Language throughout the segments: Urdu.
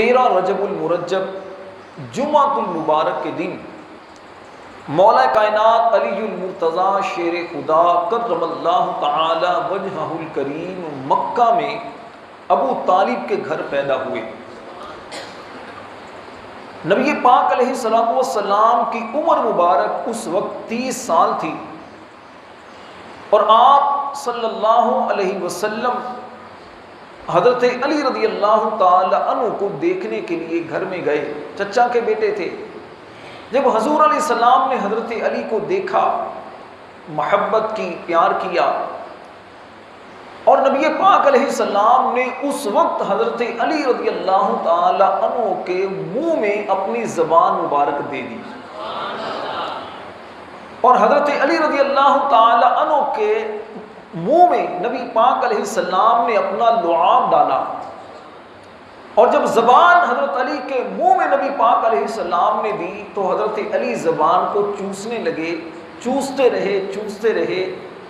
13 رجب المرجب جمعۃ المبارک کے دن مولا کائنات علی المرتضیٰ شیر خدا کرم اللہ تعالی وجہہ الکریم مکہ میں ابو طالب کے گھر پیدا ہوئے۔ نبی پاک علیہ السلام کی عمر مبارک اس وقت 30 سال تھی اور آپ صلی اللہ علیہ وسلم حضرت علی رضی اللہ تعالی عنہ کو دیکھنے کے لیے گھر میں گئے۔ چچا کے بیٹے تھے۔ جب حضور علیہ السلام نے حضرت علی کو دیکھا، محبت کی، پیار کیا، اور نبی پاک علیہ السلام نے اس وقت حضرت علی رضی اللہ تعالی عنہ کے منہ میں اپنی زبان مبارک دے دی، اور حضرت علی رضی اللہ تعالی عنہ کے منہ میں نبی پاک علیہ السلام نے اپنا لعاب ڈالا، اور جب زبان حضرت علی کے منہ میں نبی پاک علیہ السلام نے دی تو حضرت علی زبان کو چوسنے لگے، چوستے رہے،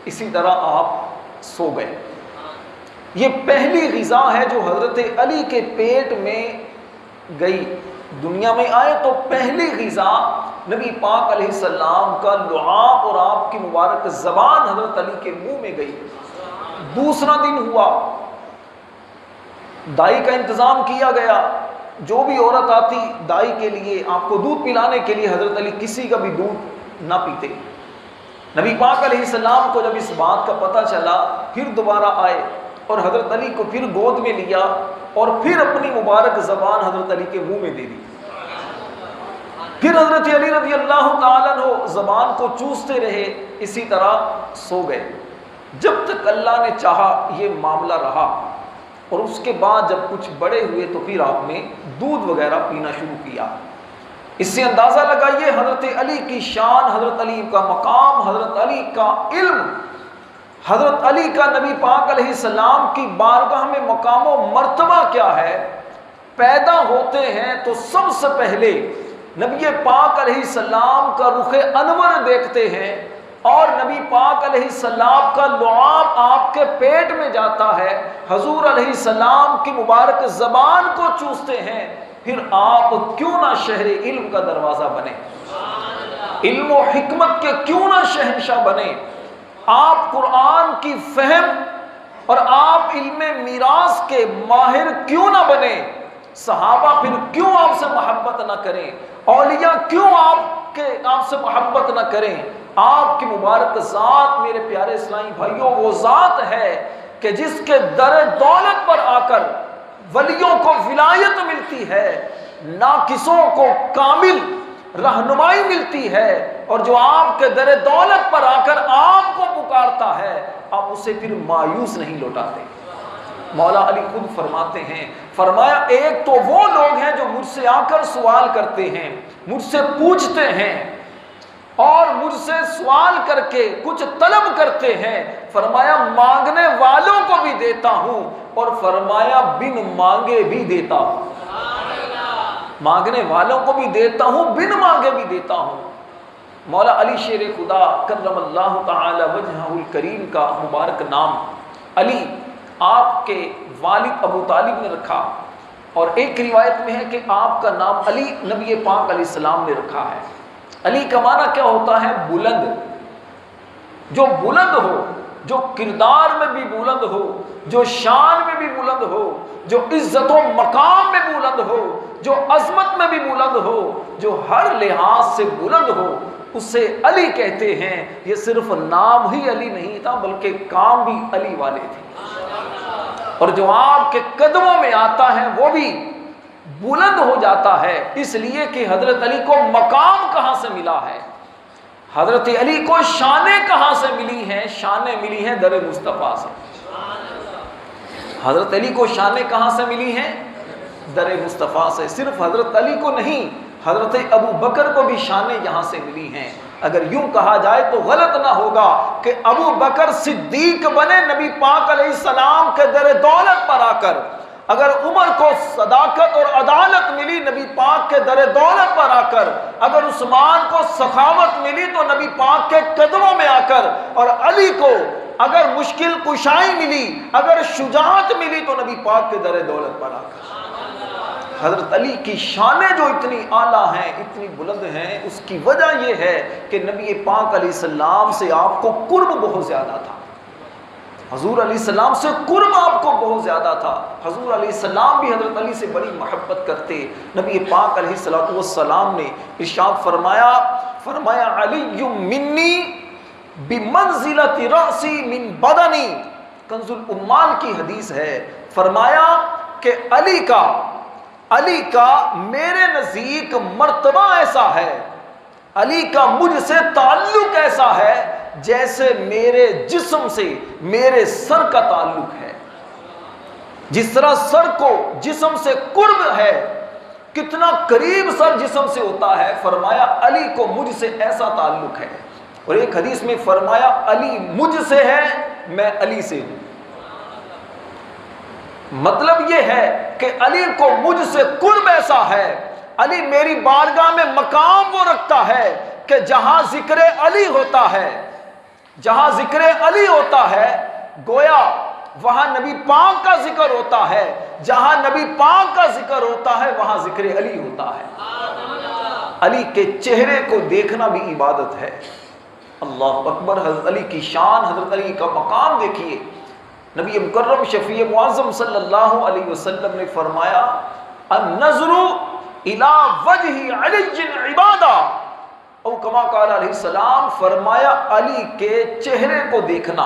اسی طرح آپ سو گئے۔ یہ پہلی غذا ہے جو حضرت علی کے پیٹ میں گئی۔ دنیا میں آئے تو پہلی غذا نبی پاک علیہ السلام کا لعاب اور آپ کی مبارک زبان حضرت علی کے منہ میں گئی۔ دوسرا دن ہوا، دائی کا انتظام کیا گیا، جو بھی عورت آتی دائی کے لیے، آپ کو دودھ پلانے کے لیے، حضرت علی کسی کا بھی دودھ نہ پیتے۔ نبی پاک علیہ السلام کو جب اس بات کا پتہ چلا، پھر دوبارہ آئے اور حضرت علی کو پھر گود میں لیا اور پھر اپنی مبارک زبان حضرت علی کے منہ میں دے دی۔ پھر حضرت علی رضی اللہ تعالیٰ عنہ زبان کو چوستے رہے، اسی طرح سو گئے۔ جب تک اللہ نے چاہا یہ معاملہ رہا، اور اس کے بعد جب کچھ بڑے ہوئے تو پھر آپ نے دودھ وغیرہ پینا شروع کیا۔ اس سے اندازہ لگائیے حضرت علی کی شان، حضرت علی کا مقام، حضرت علی کا علم، حضرت علی کا نبی پاک علیہ السلام کی بارگاہ میں مقام و مرتبہ کیا ہے۔ پیدا ہوتے ہیں تو سب سے پہلے نبی پاک علیہ السلام کا رخ انور دیکھتے ہیں، اور نبی پاک علیہ السلام کا لعاب آپ کے پیٹ میں جاتا ہے، حضور علیہ السلام کی مبارک زبان کو چوستے ہیں، پھر آپ کیوں نہ شہر علم کا دروازہ بنے، علم و حکمت کے کیوں نہ شہنشاہ بنے، آپ قرآن کی فہم اور آپ علم میراث کے ماہر کیوں نہ بنے، صحابہ پھر کیوں آپ سے محبت نہ کریں، اولیاء کیوں آپ سے محبت نہ کریں۔ آپ کی مبارک ذات میرے پیارے اسلامی بھائیوں وہ ذات ہے کہ جس کے در دولت پر آ کر ولیوں کو ولایت ملتی ہے، ناقصوں کو کامل رہنمائی ملتی ہے، اور جو آپ کے در دولت پر آ کر آپ کو پکارتا ہے آپ اسے پھر مایوس نہیں لوٹاتے۔ مولا علی خود فرماتے ہیں، فرمایا ایک تو وہ لوگ ہیں جو مجھ سے آ کر سوال کرتے ہیں، مجھ سے پوچھتے ہیں اور مجھ سے سوال کر کے کچھ طلب کرتے ہیں، فرمایا مانگنے والوں کو بھی دیتا ہوں، اور فرمایا بن مانگے بھی دیتا ہوں، مانگنے والوں کو بھی دیتا ہوں، بن مانگے بھی دیتا ہوں۔ مولا علی شیر خدا کرم اللہ تعالی وجہہ الکریم کا مبارک نام علی آپ کے والد ابو طالب نے رکھا، اور ایک روایت میں ہے کہ آپ کا نام علی نبی پاک علیہ السلام نے رکھا ہے۔ علی کا معنی کیا ہوتا ہے؟ بلند، جو بلند ہو، جو کردار میں بھی بلند ہو، جو شان میں بھی بلند ہو، جو عزت و مقام میں بلند ہو، جو عظمت میں بھی بلند ہو، جو ہر لحاظ سے بلند ہو، اسے علی کہتے ہیں۔ یہ صرف نام ہی علی نہیں تھا بلکہ کام بھی علی والے تھے، اور جو آپ کے قدموں میں آتا ہے وہ بھی بلند ہو جاتا ہے، اس لیے کہ حضرت علی کو مقام کہاں سے ملا ہے، حضرت علی کو شانیں کہاں سے ملی ہیں؟ شانیں ملی ہیں در مصطفیٰ سے۔ حضرت علی کو شانیں کہاں سے ملی ہیں؟ در مصطفیٰ سے۔ صرف حضرت علی کو نہیں، حضرت ابو بکر کو بھی شانیں یہاں سے ملی ہیں۔ اگر یوں کہا جائے تو غلط نہ ہوگا کہ ابو بکر صدیق بنے نبی پاک علیہ السلام کے در دولت پر آ کر، اگر عمر کو صداقت اور عدالت ملی نبی پاک کے در دولت پر آ کر، اگر عثمان کو سخاوت ملی تو نبی پاک کے قدموں میں آ کر، اور علی کو اگر مشکل کشائی ملی، اگر شجاعت ملی تو نبی پاک کے در دولت پر آ کر۔ حضرت علی کی شانیں جو اتنی اعلیٰ ہیں، اتنی بلند ہیں، اس کی وجہ یہ ہے کہ نبی پاک علیہ السلام سے آپ کو قرب بہت زیادہ تھا۔ حضور علیہ السلام سے قرب آپ کو بہت زیادہ تھا۔ حضور علیہ السلام بھی حضرت علی سے بڑی محبت کرتے۔ نبی پاک علیہ السلام نے ارشاد فرمایا علی منی بمنزلۃ رأسی من بدنی، کنز الامال کی حدیث ہے۔ فرمایا کہ علی کا میرے نزدیک مرتبہ ایسا ہے، علی کا مجھ سے تعلق ایسا ہے جیسے میرے جسم سے میرے سر کا تعلق ہے۔ جس طرح سر کو جسم سے قرب ہے، کتنا قریب سر جسم سے ہوتا ہے، فرمایا علی کو مجھ سے ایسا تعلق ہے۔ اور ایک حدیث میں فرمایا علی مجھ سے ہے، میں علی سے ہوں۔ مطلب یہ ہے کہ علی کو مجھ سے قرب ایسا ہے، علی میری بارگاہ میں مقام وہ رکھتا ہے کہ جہاں ذکر علی ہوتا ہے، جہاں ذکر علی ہوتا ہے گویا وہاں نبی پاک کا ذکر ہوتا ہے، جہاں نبی پاک کا ذکر ہوتا ہے وہاں ذکر علی ہوتا ہے۔ علی کے چہرے کو دیکھنا بھی عبادت ہے۔ اللہ اکبر، حضرت علی کی شان، حضرت علی کا مقام دیکھیے۔ نبی مکرم شفیع معظم صلی اللہ علیہ وسلم نے فرمایا النظر الی وجہ علی عبادہ، او کما قال علیہ السلام، فرمایا علی کے چہرے کو دیکھنا،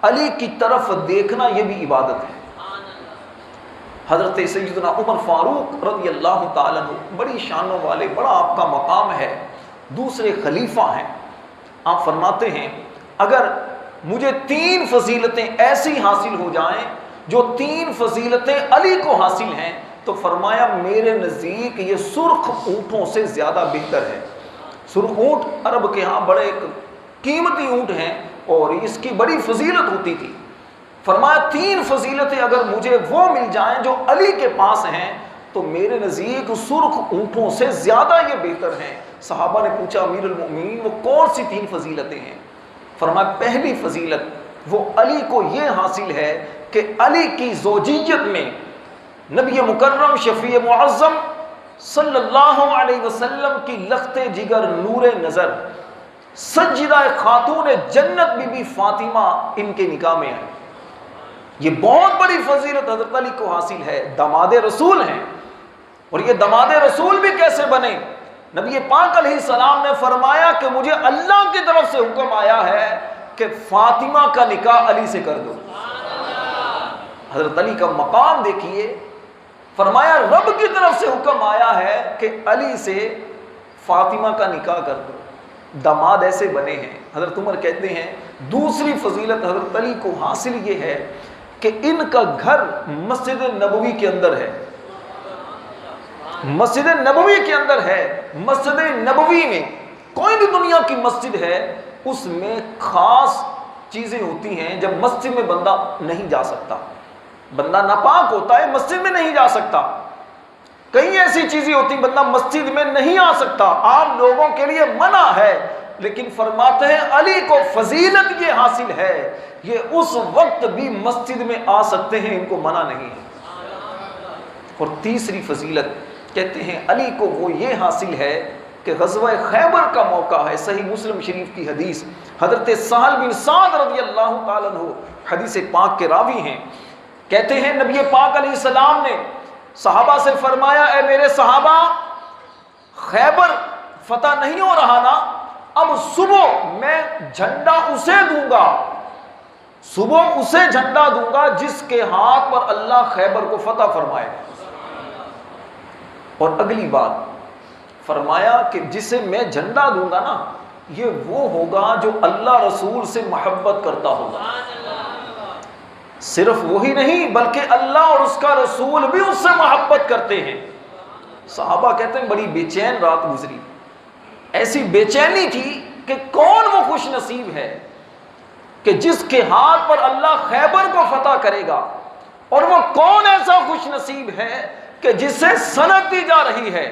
علی کی طرف دیکھنا یہ بھی عبادت ہے۔ حضرت سیدنا عمر فاروق رضی اللہ تعالیٰ عنہ بڑی شانوں والے، بڑا آپ کا مقام ہے، دوسرے خلیفہ ہیں۔ آپ فرماتے ہیں اگر مجھے 3 فضیلتیں ایسی حاصل ہو جائیں جو 3 فضیلتیں علی کو حاصل ہیں تو فرمایا میرے نزدیک یہ سرخ اونٹوں سے زیادہ بہتر ہے۔ سرخ اونٹ عرب کے ہاں بڑے قیمتی اونٹ ہیں اور اس کی بڑی فضیلت ہوتی تھی۔ فرمایا 3 فضیلتیں اگر مجھے وہ مل جائیں جو علی کے پاس ہیں تو میرے نزدیک سرخ اونٹوں سے زیادہ یہ بہتر ہیں۔ صحابہ نے پوچھا امیر المؤمنین وہ کون سی 3 فضیلتیں ہیں؟ فرمایا پہلی فضیلت وہ علی کو یہ حاصل ہے کہ علی کی زوجیت میں نبی مکرم شفیع معظم صلی اللہ علیہ وسلم کی لخت جگر نور نظر سجدہ خاتون جنت بی بی فاطمہ ان کے نکاح میں آئی۔ یہ بہت بڑی فضیلت حضرت علی کو حاصل ہے، داماد رسول ہیں۔ اور یہ داماد رسول بھی کیسے بنے؟ نبی پاک علیہ السلام نے فرمایا کہ مجھے اللہ کی طرف سے حکم آیا ہے کہ فاطمہ کا نکاح علی سے کر دو۔ حضرت علی کا مقام دیکھیے، فرمایا رب کی طرف سے حکم آیا ہے کہ علی سے فاطمہ کا نکاح کر دو۔ داماد ایسے بنے ہیں۔ حضرت عمر کہتے ہیں دوسری فضیلت حضرت علی کو حاصل یہ ہے کہ ان کا گھر مسجد نبوی کے اندر ہے، مسجد نبوی کے اندر ہے۔ مسجد نبوی میں کوئی بھی دنیا کی مسجد ہے اس میں خاص چیزیں ہوتی ہیں، جب مسجد میں بندہ نہیں جا سکتا، بندہ ناپاک ہوتا ہے مسجد میں نہیں جا سکتا، کئی ایسی چیزیں ہوتی ہیں بندہ مسجد میں نہیں آ سکتا، عام لوگوں کے لیے منع ہے، لیکن فرماتے ہیں علی کو فضیلت یہ حاصل ہے یہ اس وقت بھی مسجد میں آ سکتے ہیں، ان کو منع نہیں ہے۔ اور تیسری فضیلت کہتے ہیں علی کو وہ یہ حاصل ہے کہ غزوہ خیبر کا موقع ہے، صحیح مسلم شریف کی حدیث، حضرت سہل بن سعد رضی اللہ تعالیٰ عنہ حدیث پاک کے راوی ہیں، کہتے ہیں نبی پاک علیہ السلام نے صحابہ سے فرمایا اے میرے صحابہ خیبر فتح نہیں ہو رہا نا، اب صبح میں جھنڈا اسے دوں گا، صبح اسے جھنڈا دوں گا جس کے ہاتھ پر اللہ خیبر کو فتح فرمائے گا۔ اور اگلی بات فرمایا کہ جسے میں جھنڈا دوں گا نا یہ وہ ہوگا جو اللہ رسول سے محبت کرتا ہوگا، صرف وہی نہیں بلکہ اللہ اور اس کا رسول بھی اس سے محبت کرتے ہیں۔ صحابہ کہتے ہیں بڑی بے چین رات گزری، ایسی بے چینی تھی کہ کون وہ خوش نصیب ہے کہ جس کے ہاتھ پر اللہ خیبر کو فتح کرے گا، اور وہ کون ایسا خوش نصیب ہے کہ جس سے سند دی جا رہی ہے،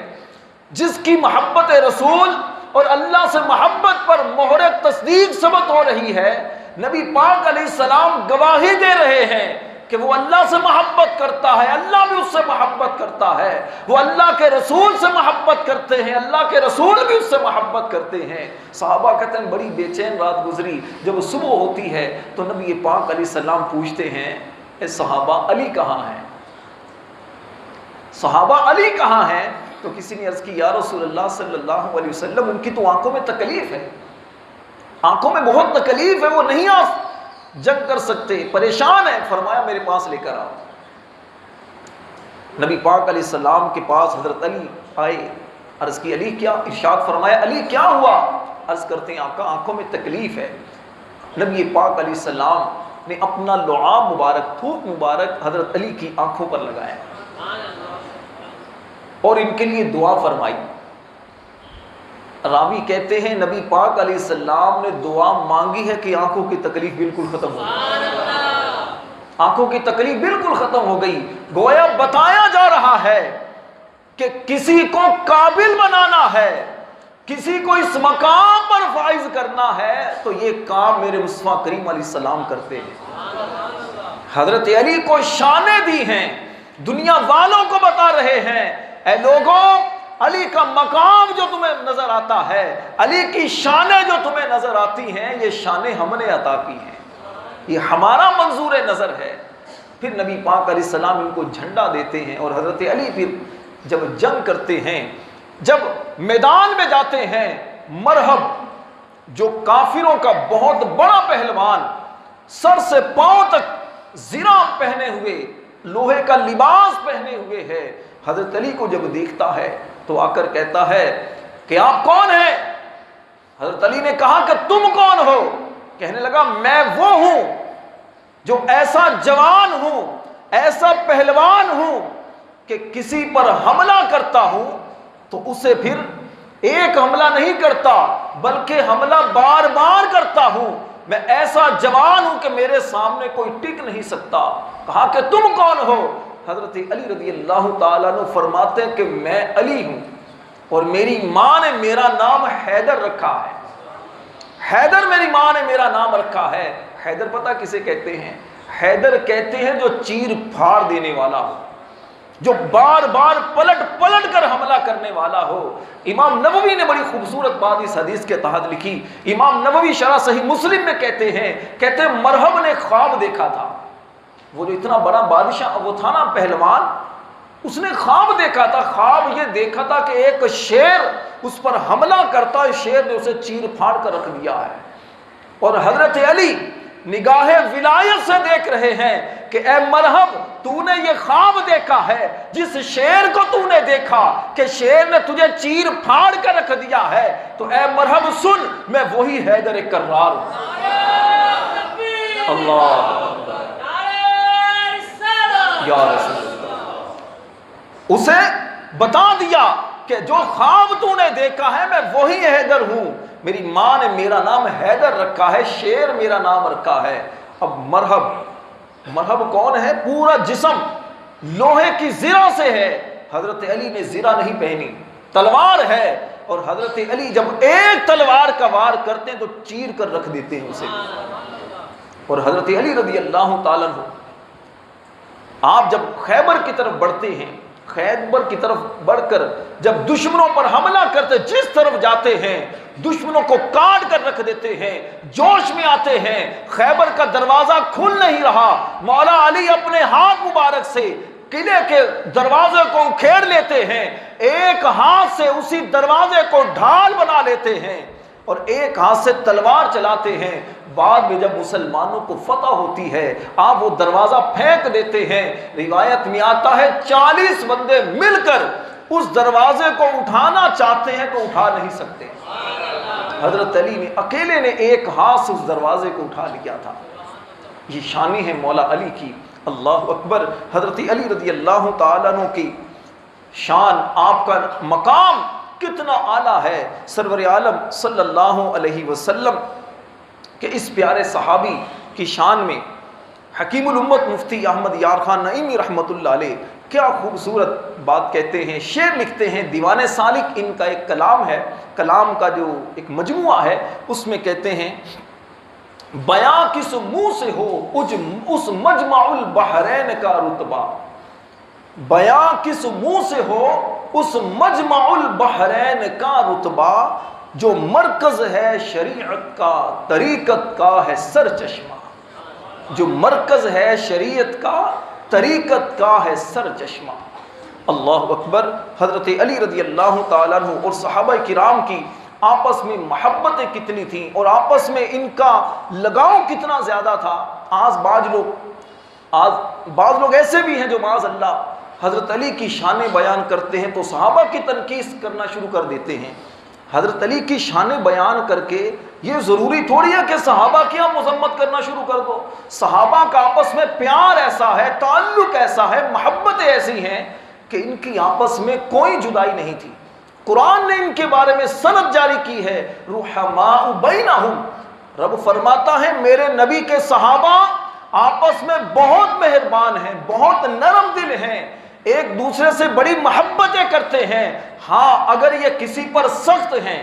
جس کی محبت رسول اور اللہ سے محبت پر مہر تصدیق ثبت ہو رہی ہے۔ نبی پاک علیہ السلام گواہی دے رہے ہیں کہ وہ اللہ سے محبت کرتا ہے، اللہ بھی اس سے محبت کرتا ہے، وہ اللہ کے رسول سے محبت کرتے ہیں، اللہ کے رسول بھی اس سے محبت کرتے ہیں۔ صحابہ کہتے ہیں بڑی بے چین رات گزری، جب صبح ہوتی ہے تو نبی پاک علیہ السلام پوچھتے ہیں اے صحابہ علی کہاں ہیں؟ صحابہ علی کہاں ہیں؟ تو کسی نے عرض کی یا رسول اللہ صلی اللہ علیہ وسلم ان کی تو آنکھوں میں تکلیف ہے، آنکھوں میں بہت تکلیف ہے، وہ نہیں آ جنگ کر سکتے، پریشان ہیں۔ فرمایا میرے پاس لے کر آؤ۔ نبی پاک علیہ السلام کے پاس حضرت علی آئے، عرض کی علی کیا؟ ارشاد فرمایا علی کیا ہوا؟ عرض کرتے ہیں آقا آنکھوں میں تکلیف ہے۔ نبی پاک علیہ السلام نے اپنا لعاب مبارک، تھوک مبارک حضرت علی کی آنکھوں پر لگایا اور ان کے لیے دعا فرمائی۔ راوی کہتے ہیں نبی پاک علیہ السلام نے دعا مانگی ہے کہ آنکھوں کی تکلیف بالکل ختم ہو گئی، آنکھوں کی تکلیف بالکل ختم ہو گئی۔ گویا بتایا جا رہا ہے کہ کسی کو قابل بنانا ہے، کسی کو اس مقام پر فائز کرنا ہے تو یہ کام میرے مصطفیٰ کریم علیہ السلام کرتے ہیں۔ حضرت علی کو شانیں دی ہیں، دنیا والوں کو بتا رہے ہیں اے لوگوں، علی کا مقام جو تمہیں نظر آتا ہے، علی کی شانیں جو تمہیں نظر آتی ہیں، یہ شانیں ہم نے عطا کی ہیں، یہ ہمارا منظور نظر ہے۔ پھر نبی پاک علیہ السلام ان کو جھنڈا دیتے ہیں اور حضرت علی پھر جب جنگ کرتے ہیں، جب میدان میں جاتے ہیں، مرہب جو کافروں کا بہت بڑا پہلوان، سر سے پاؤں تک زرہ پہنے ہوئے، لوہے کا لباس پہنے ہوئے ہے، حضرت علی کو جب دیکھتا ہے تو آ کر کہتا ہے کہ آپ کون ہیں؟ حضرت علی نے کہا کہ تم کون ہو؟ کہنے لگا میں وہ ہوں جو ایسا جوان ہوں، ایسا پہلوان ہوں کہ کسی پر حملہ کرتا ہوں تو اسے پھر ایک حملہ نہیں کرتا بلکہ حملہ بار بار کرتا ہوں، میں ایسا جوان ہوں کہ میرے سامنے کوئی ٹک نہیں سکتا۔ کہا کہ تم کون ہو؟ حضرت علی رضی اللہ تعالیٰ عنہ فرماتے ہیں کہ میں علی ہوں اور میری ماں نے میرا نام حیدر رکھا ہے، حیدر میری ماں نے میرا نام رکھا ہے۔ حیدر پتہ کسے کہتے ہیں؟ حیدر کہتے ہیں جو چیر پھاڑ دینے والا ہو، جو بار بار پلٹ پلٹ کر حملہ کرنے والا ہو۔ امام نووی نے بڑی خوبصورت بات اس حدیث کے تحت لکھی۔ امام نووی شرح صحیح مسلم میں کہتے ہیں مرہب نے خواب دیکھا تھا، وہ جو اتنا بڑا بادشاہ وہ تھا نا پہلوان، اس نے خواب دیکھا تھا۔ خواب یہ دیکھا تھا کہ ایک شیر اس پر حملہ کرتا ہے، شیر نے اسے چیر پھاڑ کر رکھ دیا ہے، اور حضرت علی نگاہ ولایت سے دیکھ رہے ہیں کہ اے مرہب تو نے یہ خواب دیکھا ہے، جس شیر کو تو نے دیکھا کہ شیر نے تجھے چیر پھاڑ کر رکھ دیا ہے، تو اے مرہب سن، میں وہی حیدر کرار ہوں۔ اللہ یا رسول اللہ، اسے بتا دیا کہ جو خواب تو نے دیکھا ہے میں وہی حیدر ہوں، میری ماں نے میرا نام حیدر رکھا ہے، شیر میرا نام رکھا ہے۔ اب مرہب کون ہے؟ پورا جسم لوہے کی زرہ سے ہے، حضرت علی نے زرہ نہیں پہنی، تلوار ہے، اور حضرت علی جب ایک تلوار کا وار کرتے ہیں تو چیر کر رکھ دیتے ہیں اسے۔ اور حضرت علی رضی اللہ تعالیٰ عنہ آپ جب خیبر کی طرف بڑھتے ہیں، خیبر کی طرف بڑھ کر جب دشمنوں پر حملہ کرتے، جس طرف جاتے ہیں دشمنوں کو کاٹ کر رکھ دیتے ہیں، جوش میں آتے ہیں، خیبر کا دروازہ کھل نہیں رہا، مولا علی اپنے ہاتھ مبارک سے قلعے کے دروازے کو اکھیڑ لیتے ہیں، ایک ہاتھ سے اسی دروازے کو ڈھال بنا لیتے ہیں اور ایک ہاتھ سے تلوار چلاتے ہیں۔ بعد میں جب مسلمانوں کو فتح ہوتی ہے آپ وہ دروازہ پھینک دیتے ہیں، روایت میں آتا ہے 40 بندے مل کر اس دروازے کو اٹھانا چاہتے ہیں تو اٹھا نہیں سکتے، حضرت علی نے اکیلے نے ایک ہاتھ سے اس دروازے کو اٹھا لیا تھا۔ یہ شانی ہے مولا علی کی، اللہ اکبر۔ حضرت علی رضی اللہ تعالیٰ عنہ کی شان، آپ کا مقام کتنا اعلیٰ ہے۔ سرور عالم صلی اللہ علیہ وسلم کہ اس پیارے صحابی کی شان میں حکیم الامت مفتی احمد یار خان نعیمی رحمۃ اللہ علیہ کیا خوبصورت بات کہتے ہیں، شعر لکھتے ہیں۔ دیوان سالک ان کا ایک کلام ہے، کلام کا جو ایک مجموعہ ہے، اس میں کہتے ہیں بیاں کس منہ سے ہو اس مجمع البحرین کا رتبہ، بیاں کس منہ سے ہو اس مجمع البحرین کا رتبہ، جو مرکز ہے شریعت کا طریقت کا ہے سر چشمہ، جو مرکز ہے شریعت کا طریقت کا ہے سر چشمہ۔ اللہ اکبر۔ حضرت علی رضی اللہ تعالیٰ عنہ اور صحابہ کرام کی آپس میں محبتیں کتنی تھیں اور آپس میں ان کا لگاؤ کتنا زیادہ تھا۔ آج بعض لوگ ایسے بھی ہیں جو معاذ اللہ حضرت علی کی شانیں بیان کرتے ہیں تو صحابہ کی تنقید کرنا شروع کر دیتے ہیں۔ حضرت علی کی شانیں بیان کر کے یہ ضروری تھوڑی ہے کہ صحابہ کی آپ مذمت کرنا شروع کر دو۔ صحابہ کا آپس میں پیار ایسا ہے، تعلق ایسا ہے، محبتیں ایسی ہیں کہ ان کی آپس میں کوئی جدائی نہیں تھی۔ قرآن نے ان کے بارے میں سند جاری کی ہے، رحماء بینہم، رب فرماتا ہے میرے نبی کے صحابہ آپس میں بہت مہربان ہیں، بہت نرم دل ہیں، ایک دوسرے سے بڑی محبتیں کرتے ہیں۔ ہاں اگر یہ کسی پر سخت ہیں،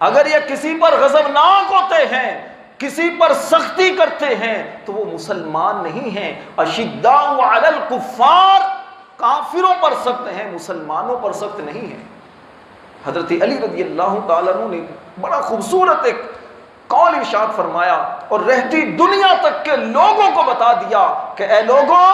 اگر یہ کسی پر غضبناک ہوتے ہیں، کسی پر سختی کرتے ہیں تو وہ مسلمان نہیں ہیں۔ اشداء علی الکفار، کافروں پر سخت ہیں، مسلمانوں پر سخت نہیں ہیں۔ حضرت علی رضی اللہ تعالیٰ عنہ نے بڑا خوبصورت ایک قول ارشاد فرمایا اور رہتی دنیا تک کے لوگوں کو بتا دیا کہ اے لوگوں،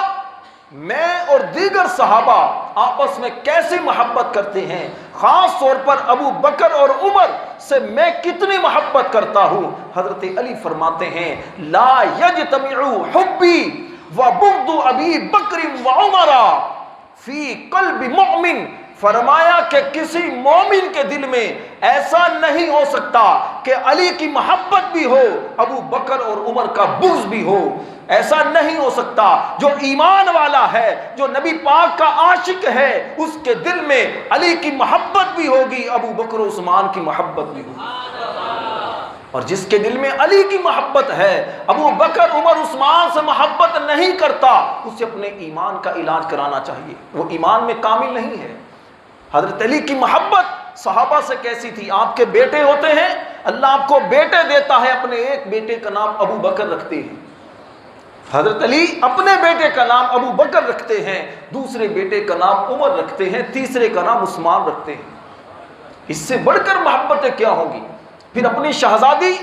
میں اور دیگر صحابہ آپس میں کیسی محبت کرتے ہیں، خاص طور پر ابو بکر اور عمر سے میں کتنی محبت کرتا ہوں۔ حضرت علی فرماتے ہیں لا یجتمع حبی وبغض ابی بکر وعمر فی قلب مؤمن، فرمایا کہ کسی مومن کے دل میں ایسا نہیں ہو سکتا کہ علی کی محبت بھی ہو، ابو بکر اور عمر کا بغض بھی ہو، ایسا نہیں ہو سکتا۔ جو ایمان والا ہے، جو نبی پاک کا عاشق ہے، اس کے دل میں علی کی محبت بھی ہوگی، ابو بکر و عثمان کی محبت بھی ہوگی۔ اور جس کے دل میں علی کی محبت ہے، ابو بکر عمر عثمان سے محبت نہیں کرتا، اسے اپنے ایمان کا علاج کرانا چاہیے، وہ ایمان میں کامل نہیں ہے۔ حضرت علی کی محبت صحابہ سے کیسی تھی؟ آپ کے بیٹے ہوتے ہیں، اللہ آپ کو بیٹے دیتا ہے، اپنے ایک بیٹے کا نام ابو بکر رکھتے ہیں۔ حضرت علی اپنے بیٹے کا نام ابو بکر رکھتے ہیں، دوسرے بیٹے کا نام عمر رکھتے ہیں، تیسرے کا نام عثمان رکھتے ہیں۔ اس سے بڑھ کر محبتیں کیا ہوگی؟ پھر اپنی شہزادی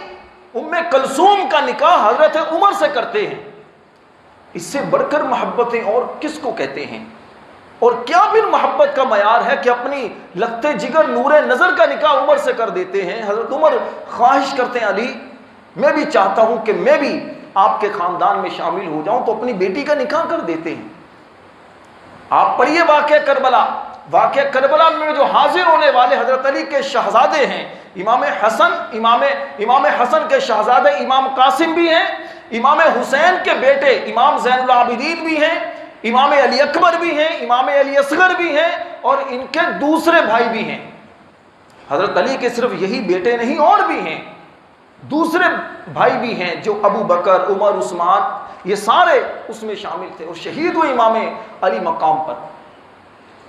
ام کلثوم کا نکاح حضرت عمر سے کرتے ہیں، اس سے بڑھ کر محبتیں اور کس کو کہتے ہیں؟ اور کیا پھر محبت کا معیار ہے کہ اپنی لگتے جگر نور نظر کا نکاح عمر سے کر دیتے ہیں؟ حضرت عمر خواہش کرتے ہیں علی میں بھی چاہتا ہوں کہ میں بھی آپ کے خاندان میں شامل ہو جاؤں، تو اپنی بیٹی کا نکاح کر دیتے ہیں۔ آپ پڑھیے واقعہ کربلا، واقعہ کربلا میں جو حاضر ہونے والے حضرت علی کے شہزادے ہیں، امام حسن کے شہزادے امام قاسم بھی ہیں، امام حسین کے بیٹے امام زین العابدین بھی ہیں، امام علی اکبر بھی ہیں، امام علی اصغر بھی ہیں، اور ان کے دوسرے بھائی بھی ہیں۔ حضرت علی کے صرف یہی بیٹے نہیں، اور بھی ہیں، دوسرے بھائی بھی ہیں جو ابو بکر عمر عثمان یہ سارے اس میں شامل تھے اور شہید ہوئے امام علی مقام پر۔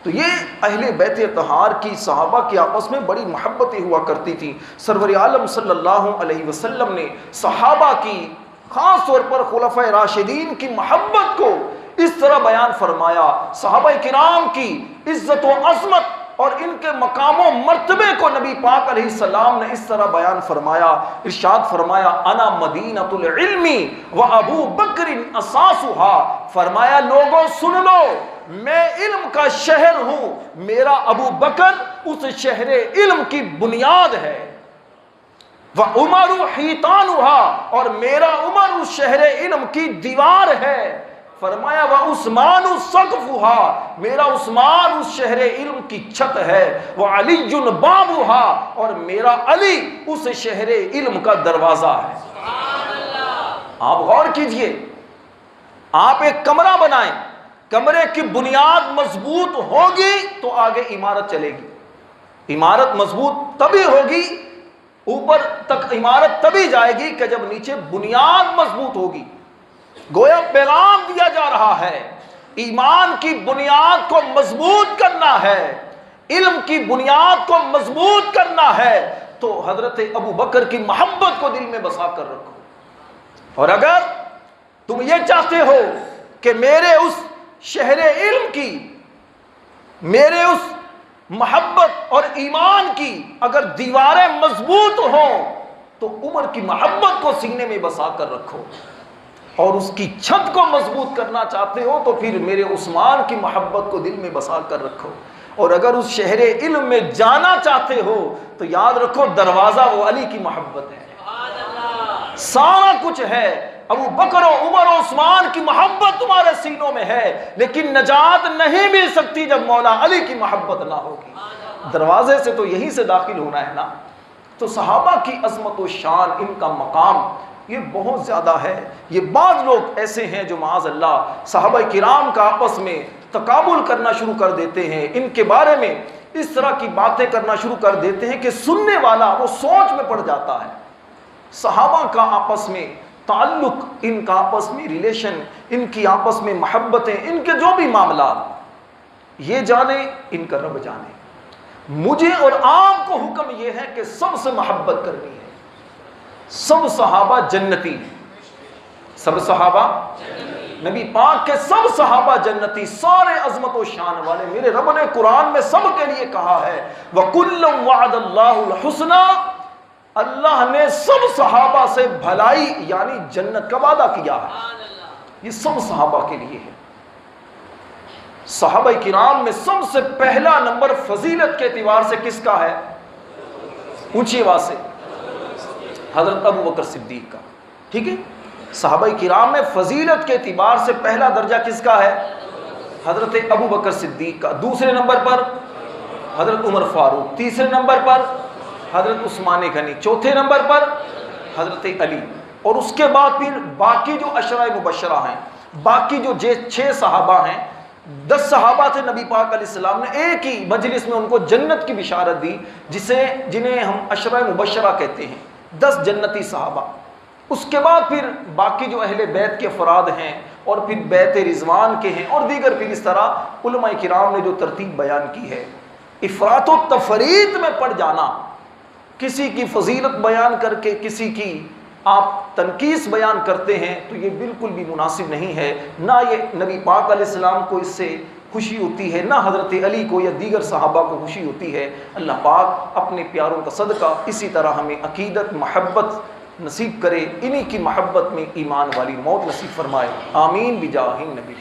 تو یہ اہل بیت اطہار کی صحابہ کی آپس میں بڑی محبتیں ہوا کرتی تھیں۔ سرور عالم صلی اللہ علیہ وسلم نے صحابہ کی، خاص طور پر خلفائے راشدین کی محبت کو اس طرح بیان فرمایا، صحابہ کرام کی عزت و عظمت اور ان کے مقام و مرتبے کو نبی پاک علیہ السلام نے اس طرح بیان فرمایا، ارشاد فرمایا انا مدینۃ العلم و ابو بکر اساسها، فرمایا لوگوں سن لو میں علم کا شہر ہوں، میرا ابو بکر اس شہر علم کی بنیاد ہے، وعمر حیطانها، اور میرا عمر اس شہر علم کی دیوار ہے، فرمایا وعثمان سقفها، میرا عثمان اس شہر علم کی چھت ہے، وعلی بابها، اور میرا علی اس شہر علم کا دروازہ ہے۔ آپ غور کیجئے، آپ ایک کمرہ بنائیں، کمرے کی بنیاد مضبوط ہوگی تو آگے عمارت چلے گی، عمارت مضبوط تبھی ہوگی، اوپر تک عمارت تبھی جائے گی کہ جب نیچے بنیاد مضبوط ہوگی۔ گویا پیغام دیا جا رہا ہے ایمان کی بنیاد کو مضبوط کرنا ہے، علم کی بنیاد کو مضبوط کرنا ہے، تو حضرت ابو بکر کی محبت کو دل میں بسا کر رکھو، اور اگر تم یہ چاہتے ہو کہ میرے اس شہر علم کی، میرے اس محبت اور ایمان کی اگر دیواریں مضبوط ہوں تو عمر کی محبت کو سینے میں بسا کر رکھو، اور اس کی چھت کو مضبوط کرنا چاہتے ہو تو پھر میرے عثمان کی محبت کو دل میں بسا کر رکھو، اور اگر اس شہر علم میں جانا چاہتے ہو تو یاد رکھو دروازہ وہ علی کی محبت ہے، سارا کچھ ہے، ابو بکر و عمر و عثمان کی محبت تمہارے سینوں میں ہے، لیکن نجات نہیں مل سکتی جب مولا علی کی محبت نہ ہوگی۔ دروازے سے تو یہیں سے داخل ہونا ہے نا۔ تو صحابہ کی عظمت و شان، ان کا مقام یہ بہت زیادہ ہے۔ یہ بعض لوگ ایسے ہیں جو معاذ اللہ صحابہ کرام کا آپس میں تقابل کرنا شروع کر دیتے ہیں، ان کے بارے میں اس طرح کی باتیں کرنا شروع کر دیتے ہیں کہ سننے والا وہ سوچ میں پڑ جاتا ہے۔ صحابہ کا آپس میں تعلق، ان کا آپس میں ریلیشن، ان کی آپس میں محبتیں، ان کے جو بھی معاملات، یہ جانے ان کا رب جانے۔ مجھے اور آپ کو حکم یہ ہے کہ سب سے محبت کرنی ہے۔ سب صحابہ جنتی، سب صحابہ نبی پاک کے سب صحابہ جنتی، سارے عظمت و شان والے۔ میرے رب نے قرآن میں سب کے لیے کہا ہے وَكُلًّا وَعَدَ اللَّهُ الْحُسْنَى، اللہ نے سب صحابہ سے بھلائی یعنی جنت کا وعدہ کیا ہے۔ یہ سب صحابہ کے لیے ہے۔ صحابہ کرام میں سب سے پہلا نمبر فضیلت کے اعتبار سے کس کا ہے؟ اونچی آواز سے حضرت ابو بکر صدیق کا۔ ٹھیک ہے، صحابہ کرام میں فضیلت کے اعتبار سے پہلا درجہ کس کا ہے؟ حضرت ابو بکر صدیق کا۔ دوسرے نمبر پر حضرت عمر فاروق، تیسرے نمبر پر حضرت عثمان غنی، چوتھے نمبر پر حضرت علی، اور اس کے بعد پھر باقی جو عشرہ مبشرہ ہیں، باقی جو 6 صحابہ ہیں، 10 صحابہ تھے، نبی پاک علیہ السلام نے ایک ہی مجلس میں ان کو جنت کی بشارت دی، جنہیں ہم عشرہ مبشرہ کہتے ہیں، 10 جنتی صحابہ۔ اس کے بعد پھر باقی جو اہل بیت کے افراد ہیں اور پھر بیت رضوان کے ہیں اور دیگر پھر اس طرح علماء کرام نے جو ترتیب بیان کی ہے۔ افراط و تفریط میں پڑ جانا، کسی کی فضیلت بیان کر کے کسی کی آپ تنقیص بیان کرتے ہیں تو یہ بالکل بھی مناسب نہیں ہے۔ نہ یہ نبی پاک علیہ السلام کو اس سے خوشی ہوتی ہے، نہ حضرت علی کو یا دیگر صحابہ کو خوشی ہوتی ہے۔ اللہ پاک اپنے پیاروں کا صدقہ اسی طرح ہمیں عقیدت، محبت نصیب کرے، انہی کی محبت میں ایمان والی موت نصیب فرمائے۔ آمین بجاہ النبی۔